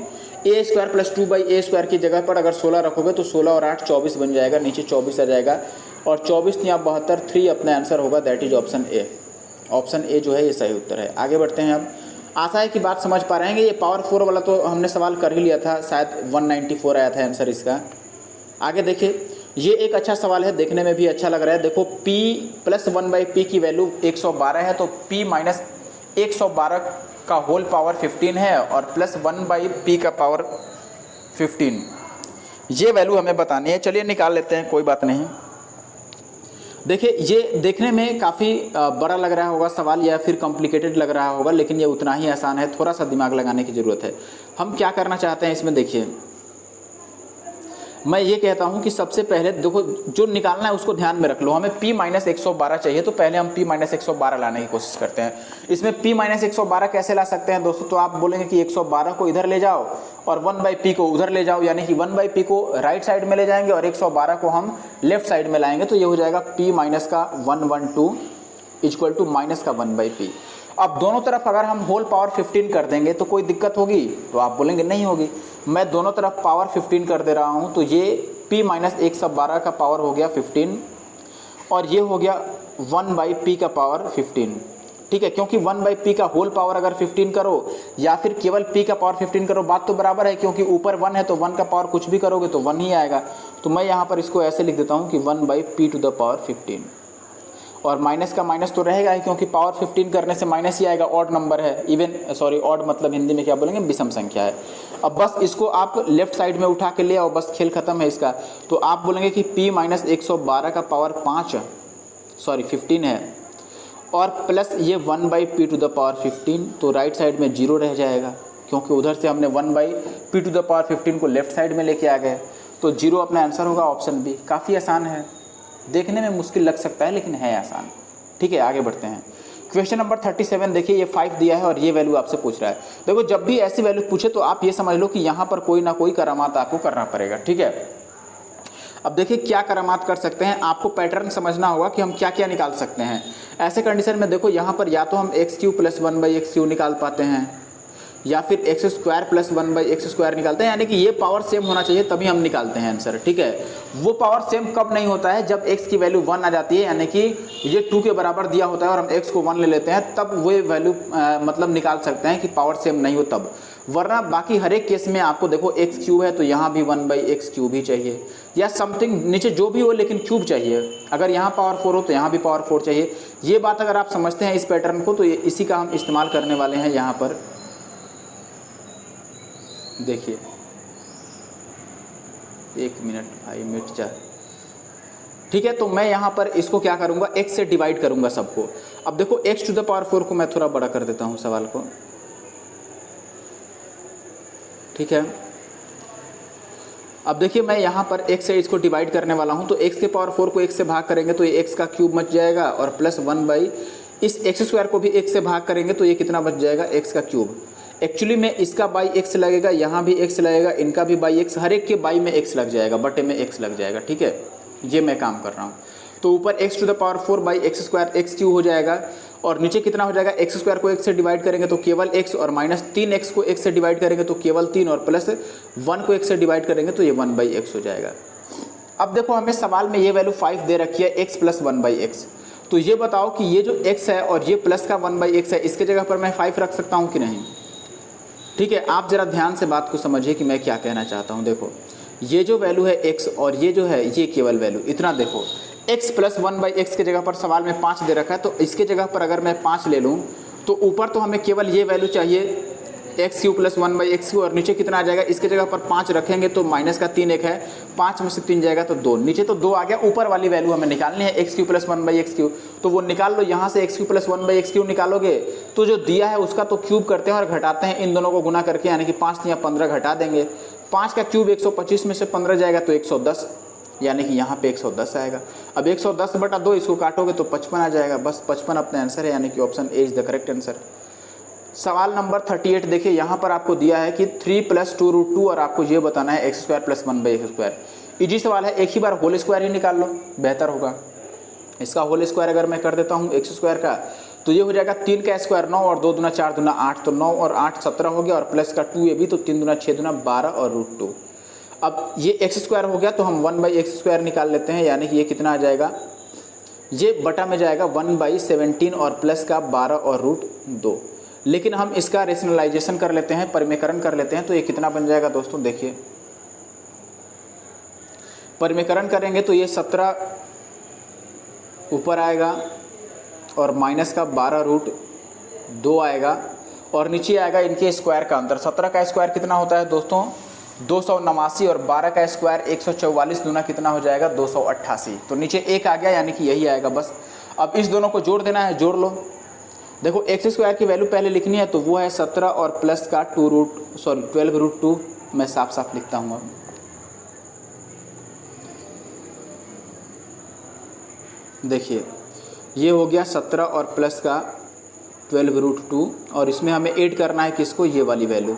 a² + 2/a² की जगह पर अगर 16 रखोगे तो 16 और 8 24 बन जाएगा, नीचे 24 आ जाएगा, और 24 या 72 3 अपना आंसर होगा, that is option A. Option A जो है ये सही उत्तर है। आगे बढ़ते हैं। अब आशा है कि बात समझ पा रहे हैं। ये पावर 4 वाला तो हमने सवाल कर ही लिया था, शायद 194 आया था आंसर इसका। आगे देखिए, ये एक अच्छा सवाल है, देखने में भी अच्छा लग रहा है। देखो p + 1/p की वैल्यू 112 है, तो p - 112 का होल पावर 15 है और प्लस 1/p का पावर 15, ये वैल्यू हमें बतानी है। चलिए निकाल लेते हैं, कोई बात नहीं। देखिए ये देखने में काफ़ी बड़ा लग रहा होगा सवाल, या फिर कॉम्प्लिकेटेड लग रहा होगा, लेकिन ये उतना ही आसान है, थोड़ा सा दिमाग लगाने की ज़रूरत है। हम क्या करना चाहते हैं इसमें, देखिए मैं ये कहता हूँ कि सबसे पहले देखो जो निकालना है उसको ध्यान में रख लो। हमें p - 112 चाहिए, तो पहले हम p - 112 लाने की कोशिश करते हैं। इसमें p - 112 कैसे ला सकते हैं दोस्तों, तो आप बोलेंगे कि 112 को इधर ले जाओ और 1/p को उधर ले जाओ, यानी कि 1/p को राइट साइड में ले जाएंगे और 112 को हम लेफ्ट साइड में लाएंगे, तो ये हो जाएगा p - 112 = -1/p। अब दोनों तरफ अगर हम होल पावर 15 कर देंगे तो कोई दिक्कत होगी, तो आप बोलेंगे नहीं होगी। मैं दोनों तरफ पावर 15 कर दे रहा हूँ, तो ये p - 112 का पावर हो गया 15 और ये हो गया 1/p का पावर 15, ठीक है। क्योंकि 1/p का होल पावर अगर 15 करो या फिर केवल p का पावर 15 करो, बात तो बराबर है, क्योंकि ऊपर 1 है तो 1 का पावर कुछ भी करोगे तो 1 ही आएगा। तो मैं यहाँ पर इसको ऐसे लिख देता हूँ कि 1/p⁻15, और माइनस का माइनस तो रहेगा ही, क्योंकि पावर 15 करने से माइनस ही आएगा, ऑड नंबर है, ऑड मतलब हिंदी में क्या बोलेंगे, विषम संख्या है। अब बस इसको आप लेफ्ट साइड में उठा के ले आओ, बस खेल खत्म है इसका। तो आप बोलेंगे कि p - 112 का पावर 5 सॉरी 15 है, और प्लस ये 1/p⁻15, तो राइट साइड में 0 रह जाएगा, क्योंकि उधर से हमने 1/p⁻15 को लेफ्ट साइड में लेके आ गए, तो 0 अपना आंसर होगा ऑप्शन बी। काफ़ी आसान है, देखने में मुश्किल लग सकता है लेकिन है आसान। ठीक है, आगे बढ़ते हैं। क्वेश्चन नंबर 37 देखिए, ये 5 दिया है और ये वैल्यू आपसे पूछ रहा है। देखो जब भी ऐसी वैल्यू पूछे तो आप ये समझ लो कि यहाँ पर कोई ना कोई करामात आपको करना पड़ेगा। ठीक है, अब देखिए क्या करामात कर सकते हैं, आपको पैटर्न समझना होगा कि हम क्या क्या निकाल सकते हैं। ऐसे कंडीशन में देखो यहाँ पर या तो हम x³ + 1/x³ निकाल पाते हैं, या फिर x² + 1/x² निकालते हैं, यानी कि ये पावर सेम होना चाहिए तभी हम निकालते हैं आंसर। ठीक है, वो पावर सेम कब नहीं होता है, जब x की वैल्यू 1 आ जाती है, यानी कि ये 2 के बराबर दिया होता है और हम x को 1 ले लेते हैं, तब वो वैल्यू मतलब निकाल सकते हैं कि पावर सेम नहीं हो तब। वरना बाकी हर एक केस में आपको देखो x³ है तो यहाँ भी 1/x³ ही चाहिए, या समथिंग नीचे जो भी हो लेकिन क्यूब चाहिए। अगर यहाँ पावर 4 हो तो यहाँ भी पावर 4 चाहिए। ये बात अगर आप समझते हैं इस पैटर्न को, तो इसी का हम इस्तेमाल करने वाले हैं यहाँ पर। देखिए 1 मिनट भाई मिट जा। ठीक है, तो मैं यहाँ पर इसको क्या करूँगा, x से डिवाइड करूँगा सबको। अब देखो x⁴ को मैं थोड़ा बड़ा कर देता हूँ सवाल को। ठीक है, अब देखिए मैं यहाँ पर x से इसको डिवाइड करने वाला हूँ, तो x⁴ को x से भाग करेंगे तो ये x का क्यूब बच जाएगा, और प्लस 1/ इस x² को भी x से भाग करेंगे तो ये कितना बच जाएगा, x का क्यूब। एक्चुअली में इसका बाई x लगेगा, यहाँ भी x लगेगा, इनका भी बाई x, हर एक के बाई में x लग जाएगा, बटे में x लग जाएगा। ठीक है, ये मैं काम कर रहा हूँ। तो ऊपर x⁴/x² x³ हो जाएगा, और नीचे कितना हो जाएगा, x² को x से डिवाइड करेंगे तो केवल x, और -3x को x से डिवाइड करेंगे तो केवल 3, और प्लस 1 को x से डिवाइड करेंगे तो ये 1/x हो जाएगा। अब देखो हमें सवाल में ये वैल्यू 5 दे रखी है, x + 1/x। तो ये बताओ कि ये जो x है और ये प्लस का 1/x है, इसके जगह पर मैं 5 रख सकता हूँ कि नहीं। ठीक है, आप ज़रा ध्यान से बात को समझिए कि मैं क्या कहना चाहता हूँ। देखो ये जो वैल्यू है x, और ये जो है ये केवल वैल्यू इतना देखो, x + 1/x के जगह पर सवाल में 5 दे रखा है, तो इसके जगह पर अगर मैं 5 ले लूँ तो ऊपर तो हमें केवल ये वैल्यू चाहिए x³ + 1/x, और नीचे कितना आ जाएगा, इसके जगह पर 5 रखेंगे तो माइनस का 3 1 है, 5 में से 3 जाएगा तो 2, नीचे तो 2 आ गया। ऊपर वाली वैल्यू हमें निकालनी है x³ + 1/x³, तो वो निकाल लो। यहाँ से x³ + 1/x³ निकालोगे तो जो दिया है उसका तो क्यूब करते हैं और घटाते हैं, इन दोनों को गुना करके, यानी कि 5 या 15 घटा देंगे। 5 का क्यूब 125 में से 15 जाएगा तो 110, यानी कि यहाँ पे 110 आएगा। अब 110/2 इसको काटोगे तो 55 आ जाएगा, बस 55 अपना आंसर है, यानी कि option A is the correct answer. सवाल नंबर 38 देखिए, यहाँ पर आपको दिया है कि 3 + 2√2, और आपको ये बताना है x² + 1/x²। इजी सवाल है, एक ही बार होल स्क्वायर ही निकाल लो, बेहतर होगा। इसका होल स्क्वायर अगर मैं कर देता हूँ x² का, तो ये हो जाएगा 3 का स्क्वायर 9, और 2 दूना 4 दूना 8, तो 9 और 8 17 हो गया, और प्लस का 2 ये भी, तो 3 दूना 6 दूना 12 और √2। अब ये x² हो गया तो हम 1/x² निकाल लेते हैं, यानी कि ये कितना आ जाएगा, ये बटा में जाएगा 1/17 और प्लस का 12 और √2। लेकिन हम इसका रेशनलाइजेशन कर लेते हैं, परिमेयकरण कर लेते हैं, तो ये कितना बन जाएगा दोस्तों। देखिए परिमेयकरण करेंगे तो ये 17 ऊपर आएगा, और माइनस का 12√2 आएगा, और नीचे आएगा इनके स्क्वायर का अंतर। 17 का स्क्वायर कितना होता है दोस्तों, 289, और 12 का स्क्वायर 144, दूना कितना हो जाएगा, 288। तो नीचे 1 आ गया, यानी कि यही आएगा बस। अब इस दोनों को जोड़ देना है, जोड़ लो। देखो x² की वैल्यू पहले लिखनी है, तो वो है 17 और प्लस का 12√2, मैं साफ साफ लिखता हूँ। देखिए ये हो गया 17 और प्लस का 12√2, और इसमें हमें ऐड करना है किसको, ये वाली वैल्यू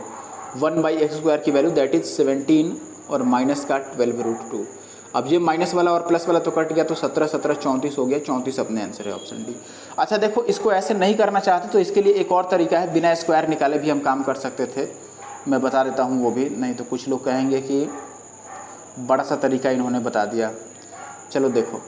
1/x² की वैल्यू, दैट इज 17 और माइनस का 12√2। अब ये माइनस वाला और प्लस वाला तो कट गया, तो 17 17 34 हो गया, 34 अपने आंसर है, ऑप्शन डी। अच्छा देखो इसको ऐसे नहीं करना चाहते तो इसके लिए एक और तरीका है, बिना स्क्वायर निकाले भी हम काम कर सकते थे, मैं बता देता हूँ वो भी, नहीं तो कुछ लोग कहेंगे कि बड़ा सा तरीका इन्होंने बता दिया। चलो देखो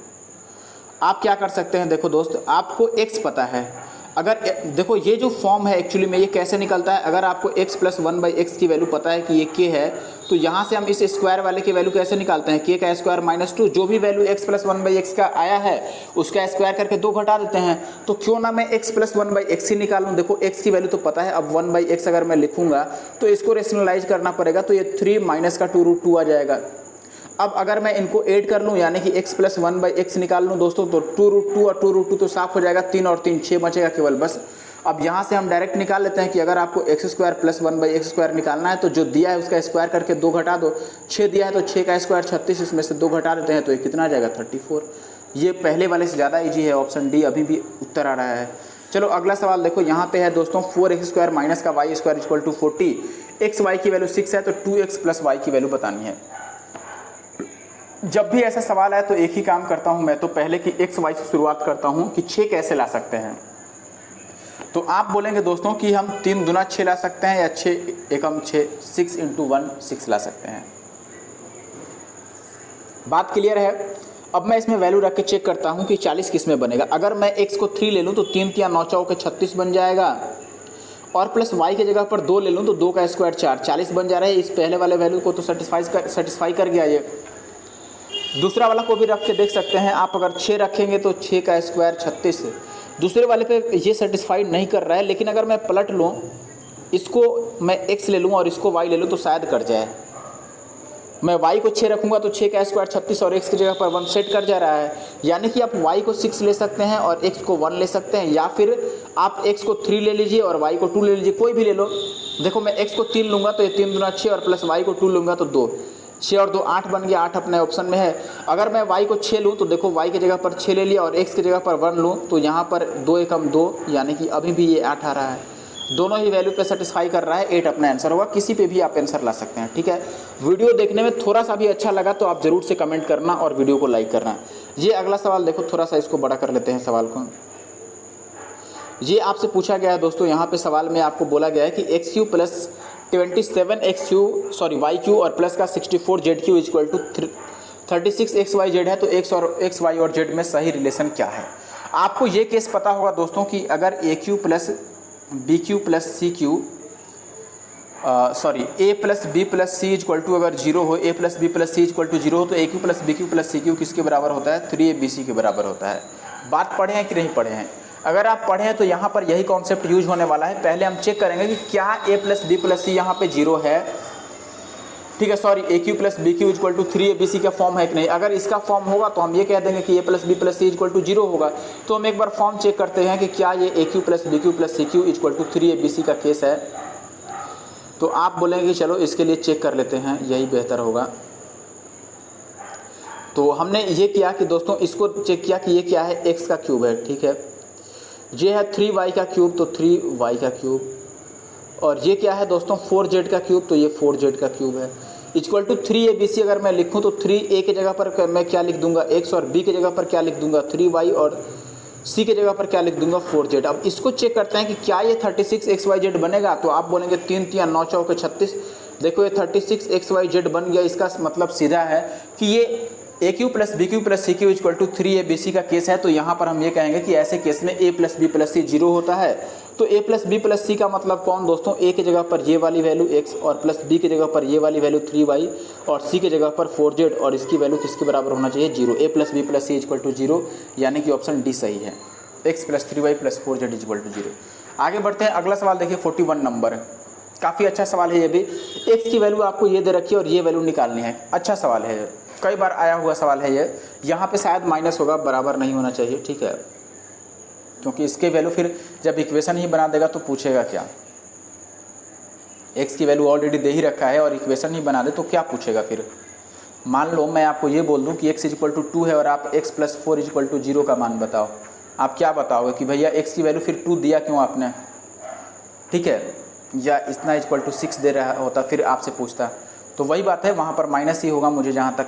आप क्या कर सकते हैं। देखो दोस्त, आपको x पता है, अगर देखो ये जो फॉर्म है एक्चुअली में ये कैसे निकलता है, अगर आपको x + 1/x की वैल्यू पता है कि ये k है, तो यहाँ से हम इस स्क्वायर वाले की वैल्यू कैसे निकालते हैं, k का स्क्वायर -2, जो भी वैल्यू x + 1/x का आया है उसका स्क्वायर करके 2 घटा देते हैं। तो क्यों ना मैं x + 1/x ही निकालूँ। देखो x की वैल्यू तो पता है, अब 1/x अगर मैं लिखूँगा तो इसको रेशनलाइज करना पड़ेगा, तो ये 3 - का 2√2 आ जाएगा। अब अगर मैं इनको ऐड कर लूँ यानी कि x + 1/x निकाल लूँ दोस्तों, तो 2√2 और 2√2 तो साफ हो जाएगा, 3 और 3 6 बचेगा केवल बस। अब यहाँ से हम डायरेक्ट निकाल लेते हैं कि अगर आपको x² + 1/x² निकालना है तो जो दिया है उसका स्क्वायर करके 2 घटा दो, 6 दिया है तो 6 का स्क्वायर 36, इसमें से 2 घटा देते हैं तो ये कितना आ जाएगा 34। ये पहले वाले से ज़्यादा ईजी है, ऑप्शन डी अभी भी उत्तर आ रहा है। चलो अगला सवाल देखो, यहाँ पे है दोस्तों 4x² - का y² = 40, x y की वैल्यू 6 है तो 2x + y की वैल्यू बतानी है। जब भी ऐसा सवाल आए तो एक ही काम करता हूँ मैं, तो पहले कि x y से शुरुआत करता हूँ कि 6 कैसे ला सकते हैं। तो आप बोलेंगे दोस्तों कि हम 3 दूना 6 ला सकते हैं या 6 एकम 6, 6 × 1 6 ला सकते हैं। बात क्लियर है। अब मैं इसमें वैल्यू रख के चेक करता हूँ कि 40 किस में बनेगा। अगर मैं x को 3 ले लूँ तो 3 × 9 = 36 बन जाएगा, और प्लस y के जगह पर 2 ले लूँ तो 2 का स्क्वायर 4, 40 बन जा रहा है। इस पहले वाले वैल्यू को तो सेटिस्फाई कर गया ये। दूसरा वाला को भी रख के देख सकते हैं आप, अगर 6 रखेंगे तो 6 का स्क्वायर 36, दूसरे वाले पे ये सेटिस्फाइड नहीं कर रहा है। लेकिन अगर मैं पलट लूँ, इसको मैं x ले लूँ और इसको y ले लूँ तो शायद कर जाए। मैं y को 6 रखूँगा तो 6 का स्क्वायर 36 और x की जगह पर 1 सेट कर जा रहा है। यानी कि आप y को 6 ले सकते हैं और x को 1 ले सकते हैं, या फिर आप x को 3 ले लीजिए और y को 2 ले लीजिए, कोई भी ले लो। देखो मैं x को 3 लूँगा तो ये 3 दूना 6 और प्लस y को 2 लूँगा तो 2, 6 और 2 8 बन गया, 8 अपने ऑप्शन में है। अगर मैं y को 6 लूँ तो देखो y की जगह पर 6 ले लिया और x की जगह पर 1 लूँ तो यहाँ पर 2 एकम 2, यानी कि अभी भी ये 8 आ रहा है। दोनों ही वैल्यू पे सेटिस्फाई कर रहा है, 8 अपना आंसर होगा। किसी पे भी आप आंसर ला सकते हैं, ठीक है। वीडियो देखने में थोड़ा सा भी अच्छा लगा तो आप ज़रूर से कमेंट करना और वीडियो को लाइक करना। ये अगला सवाल देखो, थोड़ा सा इसको बड़ा कर लेते हैं सवाल को। ये आपसे पूछा गया है दोस्तों, यहाँ पे सवाल में आपको बोला गया है कि x³ + 27y³ और प्लस का 64z³ = 36xyz है, तो x y और z में सही रिलेशन क्या है। आपको ये केस पता होगा दोस्तों कि अगर a³ + b³ + c³ a + b + c = अगर 0 हो, a + b + c = 0 हो, तो a³ + b³ + c³ किसके बराबर होता है, 3abc के बराबर होता है। बात पढ़े हैं कि नहीं पढ़े हैं? अगर आप पढ़े हैं तो यहाँ पर यही कॉन्सेप्ट यूज होने वाला है। पहले हम चेक करेंगे कि क्या a + b + c यहाँ पे 0 है, ठीक है। a³ + b³ = 3abc का फॉर्म है कि नहीं। अगर इसका फॉर्म होगा तो हम ये कह देंगे कि a + b + c = 0 होगा। तो हम एक बार फॉर्म चेक करते हैं कि क्या ये a³ + b³ + c³ = 3abc का केस है। तो आप बोलेंगे चलो इसके लिए चेक कर लेते हैं, यही बेहतर होगा। तो हमने ये किया कि दोस्तों इसको चेक किया कि ये क्या है, x का क्यूब है, ठीक है। ये है 3y का क्यूब तो 3y का क्यूब, और ये क्या है दोस्तों 4z का क्यूब, तो ये 4z का क्यूब है। = 3abc अगर मैं लिखूं तो 3a के जगह पर मैं क्या लिख दूंगा x, और b के जगह पर क्या लिख दूंगा 3y, और c के जगह पर क्या लिख दूंगा 4z। अब इसको चेक करते हैं कि क्या ये 36xyz बनेगा। तो आप बोलेंगे 3 × 9 = 36। देखो ये 36xyz बन गया। इसका मतलब सीधा है कि ये a³ + b³ + c³ = 3abc का केस है। तो यहाँ पर हम ये कहेंगे कि ऐसे केस में a + b + c 0 होता है। तो a + b + c का मतलब कौन दोस्तों, a की जगह पर ये वाली वैल्यू x, और प्लस b की जगह पर ये वाली वैल्यू 3y, और c की जगह पर 4z, और इसकी वैल्यू किसके बराबर होना चाहिए 0। a + b + c = 0, यानी कि ऑप्शन डी सही है, x + 3y + 4z = 0। आगे बढ़ते हैं, अगला सवाल देखिए 41 नंबर। काफ़ी अच्छा सवाल है ये भी। x की वैल्यू आपको ये दे रखी है और ये वैल्यू निकालनी है। अच्छा सवाल है, कई बार आया हुआ सवाल है ये। यहाँ पे शायद माइनस होगा, बराबर नहीं होना चाहिए, ठीक है, क्योंकि इसके वैल्यू फिर जब इक्वेशन ही बना देगा तो पूछेगा क्या। x की वैल्यू ऑलरेडी दे ही रखा है और इक्वेशन ही बना दे तो क्या पूछेगा फिर। मान लो मैं आपको ये बोल दूं कि x = 2 है और आप x + 4 = 0 का मान बताओ, आप क्या बताओगे कि भैया x की वैल्यू फिर 2 दिया क्यों आपने, ठीक है, या इतना = 6 दे रहा होता फिर आपसे पूछता। तो वही बात है, वहाँ पर माइनस ही होगा मुझे जहाँ तक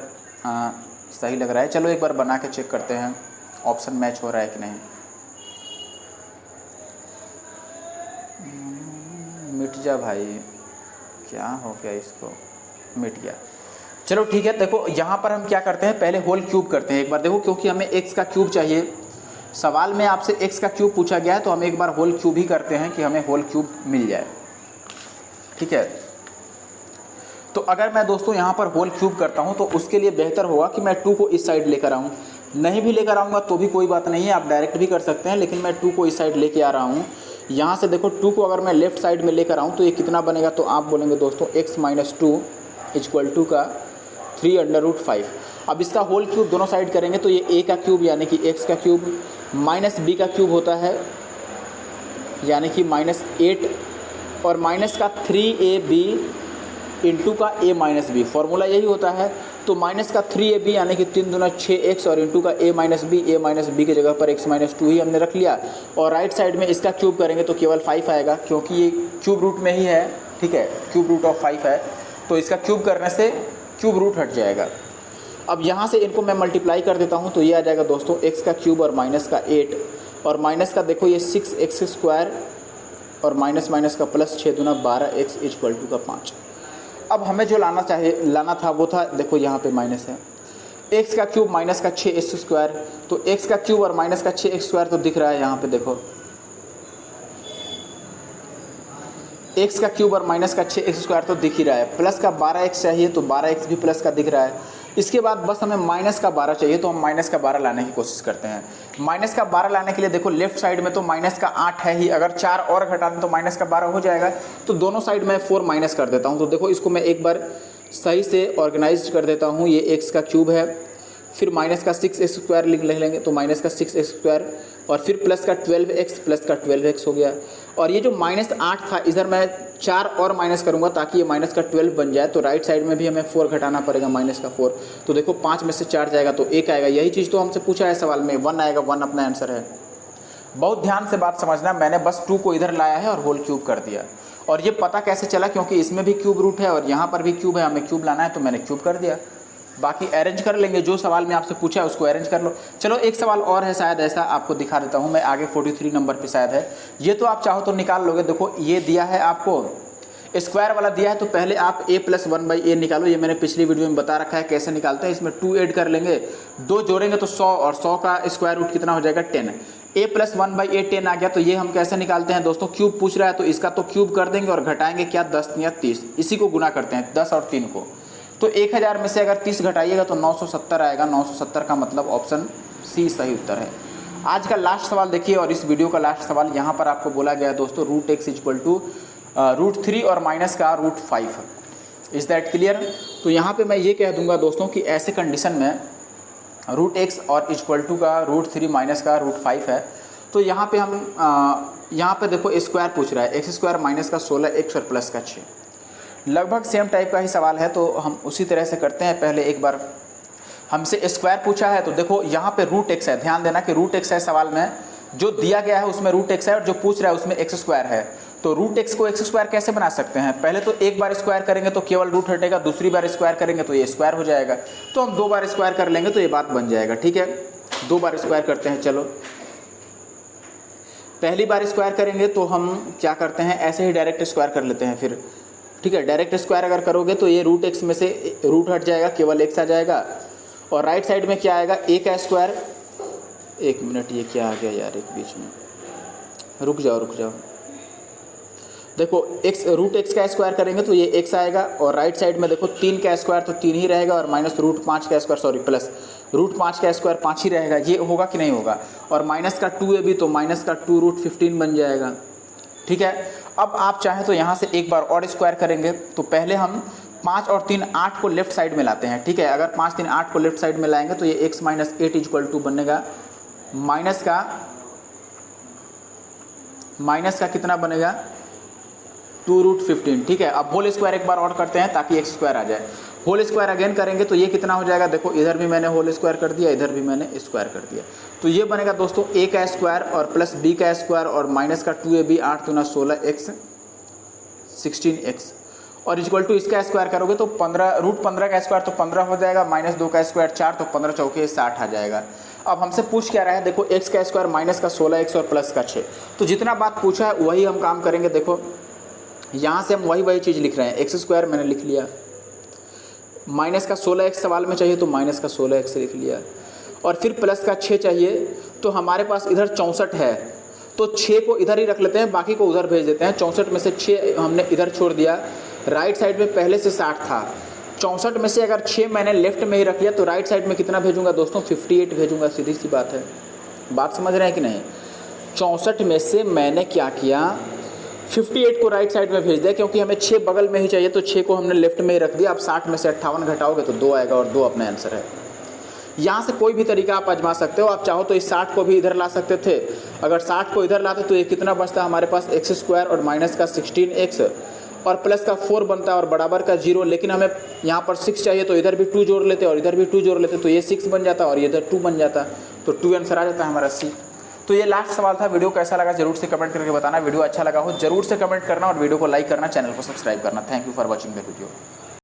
सही लग रहा है। चलो एक बार बना के चेक करते हैं ऑप्शन मैच हो रहा है कि नहीं। मिट जा भाई, क्या हो गया, इसको मिट गया। चलो ठीक है, देखो यहाँ पर हम क्या करते हैं, पहले होल क्यूब करते हैं एक बार। देखो क्योंकि हमें x का क्यूब चाहिए, सवाल में आपसे x का क्यूब पूछा गया है तो हम एक बार होल क्यूब ही करते हैं कि हमें होल क्यूब मिल जाए, ठीक है। तो अगर मैं दोस्तों यहाँ पर होल क्यूब करता हूँ तो उसके लिए बेहतर होगा कि मैं 2 को इस साइड लेकर आऊँ। नहीं भी लेकर आऊँगा तो भी कोई बात नहीं है, आप डायरेक्ट भी कर सकते हैं, लेकिन मैं 2 को इस साइड लेके आ रहा हूँ। यहाँ से देखो 2 को अगर मैं लेफ्ट साइड में लेकर आऊँ तो ये कितना बनेगा, तो आप बोलेंगे दोस्तों x - 2 = का 3√5। अब इसका होल क्यूब दोनों साइड करेंगे तो ये a का क्यूब यानी कि x का क्यूब माइनस b का क्यूब होता है यानी कि -8 और माइनस का 3ab इंटू का a माइनस बी, फॉर्मूला यही होता है। तो माइनस का 3ab यानी कि 3 दूना 6x और इंटू का a माइनस बी की जगह पर x माइनस 2 ही हमने रख लिया। और राइट साइड में इसका क्यूब करेंगे तो केवल 5 आएगा क्योंकि ये क्यूब रूट में ही है, ठीक है, क्यूब रूट ऑफ 5 है, तो इसका क्यूब करने से क्यूब रूट हट जाएगा। अब यहाँ से इनको मैं मल्टीप्लाई कर देता हूँ तो ये आ जाएगा दोस्तों x का क्यूब और माइनस का 8 और माइनस का देखो ये 6x² और माइनस का प्लस 6 दूना 12x = 5। अब हमें जो लाना था वो था, देखो यहाँ पे माइनस है, x का क्यूब माइनस का 6x², तो x का क्यूब और माइनस का 6x² तो दिख रहा है यहाँ पे, देखो x का क्यूब और माइनस का 6x² तो दिख ही रहा है, प्लस का 12x चाहिए तो 12x भी प्लस का दिख रहा है। इसके बाद बस हमें माइनस का 12 चाहिए तो हम माइनस का 12 लाने की कोशिश करते हैं। माइनस का 12 लाने के लिए देखो लेफ्ट साइड में तो माइनस का 8 है ही, अगर 4 और घटा दें तो माइनस का 12 हो जाएगा। तो दोनों साइड में 4 माइनस कर देता हूँ। तो देखो इसको मैं एक बार सही से ऑर्गेनाइज कर देता हूँ। ये x का क्यूब है, फिर माइनस का 6x² लिख लेंगे तो माइनस का 6x² और फिर प्लस का 12x, प्लस का 12x हो गया। और ये जो -8 था इधर मैं 4 और माइनस करूंगा ताकि ये माइनस का 12 बन जाए। तो राइट साइड में भी हमें 4 घटाना पड़ेगा, माइनस का 4। तो देखो 5 में से 4 जाएगा तो 1 आएगा। यही चीज़ तो हमसे पूछा है सवाल में, 1 आएगा, 1 अपना आंसर है। बहुत ध्यान से बात समझना, मैंने बस 2 को इधर लाया है और होल क्यूब कर दिया। और ये पता कैसे चला, क्योंकि इसमें भी क्यूब रूट है और यहाँ पर भी क्यूब है, हमें क्यूब लाना है तो मैंने क्यूब कर दिया। बाकी अरेंज कर लेंगे, जो सवाल में आपसे पूछा है उसको अरेंज कर लो। चलो एक सवाल और है, शायद ऐसा आपको दिखा देता हूँ मैं, आगे 43 नंबर पे शायद है। ये तो आप चाहो तो निकाल लोगे। देखो ये दिया है आपको, स्क्वायर वाला दिया है तो पहले आप a + 1/a निकालो। ये मैंने पिछली वीडियो में बता रखा है कैसे निकालते हैं। इसमें 2 ऐड कर लेंगे, 2 जोड़ेंगे तो 100 और 100 का स्क्वायर रूट कितना हो जाएगा 10। a + 1/a 10 आ गया। तो ये हम कैसे निकालते हैं दोस्तों, क्यूब पूछ रहा है तो इसका तो क्यूब कर देंगे और घटाएंगे क्या, 10 या 30, इसी को गुना करते हैं 10 और 3 को। तो 1000 में से अगर 30 घटाइएगा तो 970 आएगा। 970 का मतलब ऑप्शन सी सही उत्तर है। आज का लास्ट सवाल देखिए, और इस वीडियो का लास्ट सवाल, यहाँ पर आपको बोला गया है दोस्तों √x = √3 और माइनस का √5। Is that clear. तो यहाँ पे मैं ये कह दूंगा दोस्तों कि ऐसे कंडीशन में √x और = का √3 माइनस का √5 है। तो यहाँ पे हम यहाँ पे देखो स्क्वायर पूछ रहा है, x² माइनस का 16x और प्लस का 6। लगभग सेम टाइप का ही सवाल है तो हम उसी तरह से करते हैं। पहले एक बार हमसे स्क्वायर पूछा है तो देखो यहाँ पे √x है, ध्यान देना कि √x है सवाल में, जो दिया गया है उसमें √x है और जो पूछ रहा है उसमें x² है। तो √x को x² कैसे बना सकते हैं, पहले तो एक बार स्क्वायर करेंगे तो केवल रूट हटेगा, दूसरी बार स्क्वायर करेंगे तो ये स्क्वायर हो जाएगा। तो हम 2 बार स्क्वायर कर लेंगे तो ये बात बन जाएगा, ठीक है। 2 बार स्क्वायर करते हैं। चलो पहली बार स्क्वायर करेंगे तो हम क्या करते हैं, ऐसे ही डायरेक्ट स्क्वायर कर लेते हैं फिर, ठीक है। डायरेक्ट स्क्वायर अगर करोगे तो ये √x में से रूट हट जाएगा, केवल x आ जाएगा। और राइट साइड में क्या आएगा, a का स्क्वायर। 1 मिनट, ये क्या आ गया यार एक बीच में, रुक जाओ। देखो √x का स्क्वायर करेंगे तो ये x आएगा और राइट साइड में देखो 3 का स्क्वायर तो 3 ही रहेगा और माइनस √5 का स्क्वायर, सॉरी प्लस √5 का स्क्वायर 5 ही रहेगा। ये होगा कि नहीं होगा। और माइनस का 2ab तो माइनस का 2√15 बन जाएगा, ठीक है। अब आप चाहें तो यहाँ से एक बार और स्क्वायर करेंगे। तो पहले हम 5 और 3 8 को लेफ्ट साइड में लाते हैं, ठीक है। अगर 5 3 8 को लेफ्ट साइड में लाएंगे तो ये x - 8 = बनेगा माइनस का कितना बनेगा 2√15, ठीक है। अब होल स्क्वायर एक बार और करते हैं ताकि x² आ जाए। होल स्क्वायर अगेन करेंगे तो ये कितना हो जाएगा, देखो इधर भी मैंने होल स्क्वायर कर दिया, इधर भी मैंने स्क्वायर कर दिया। तो ये बनेगा दोस्तों a का स्क्वायर और प्लस b का स्क्वायर और माइनस का 2ab 8 × 16x 16x और = इसका स्क्वायर करोगे तो 15 का स्क्वायर तो 15 हो जाएगा, -2 का स्क्वायर 4 तो 15 चौके 60 आ जाएगा। अब हमसे पूछ क्या रहा है, देखो x का स्क्वायर माइनस का 16x और प्लस का 6। तो जितना बात पूछा है वही हम काम करेंगे। देखो यहाँ से हम वही चीज़ लिख रहे हैं, x² मैंने लिख लिया, माइनस का 16x सवाल में चाहिए तो माइनस का 16x लिख लिया और फिर प्लस का 6 चाहिए। तो हमारे पास इधर 64 है तो 6 को इधर ही रख लेते हैं, बाकी को उधर भेज देते हैं। 64 में से 6 हमने इधर छोड़ दिया। राइट साइड में पहले से 60 था, 64 में से अगर 6 मैंने लेफ्ट में ही रख लिया तो राइट साइड में कितना भेजूंगा दोस्तों, 58 भेजूंगा। सीधी सी बात है, बात समझ रहे हैं कि नहीं। 64 में से मैंने क्या किया, 58 को राइट साइड में भेज दिया, क्योंकि हमें 6 बगल में ही चाहिए, तो 6 को हमने लेफ्ट में ही रख दिया। अब 60 में से 58 घटाओगे तो 2 आएगा, और 2 अपना आंसर है। यहाँ से कोई भी तरीका आप आजमा सकते हो। आप चाहो तो इस 60 को भी इधर ला सकते थे। अगर 60 को इधर लाते तो ये कितना बचता हमारे पास, x² और माइनस का 16x और प्लस का 4 बनता है और बराबर का 0। लेकिन हमें यहाँ पर 6 चाहिए, तो इधर भी 2 जोड़ लेते और इधर भी 2 जोड़ लेते, तो ये 6 बन जाता और इधर 2 बन जाता, तो 2 आंसर आ जाता है हमारा C। तो ये लास्ट सवाल था। वीडियो कैसा लगा जरूर से कमेंट करके बताना। वीडियो अच्छा लगा हो जरूर से कमेंट करना और वीडियो को लाइक करना, चैनल को सब्सक्राइब करना। Thank you for watching the video.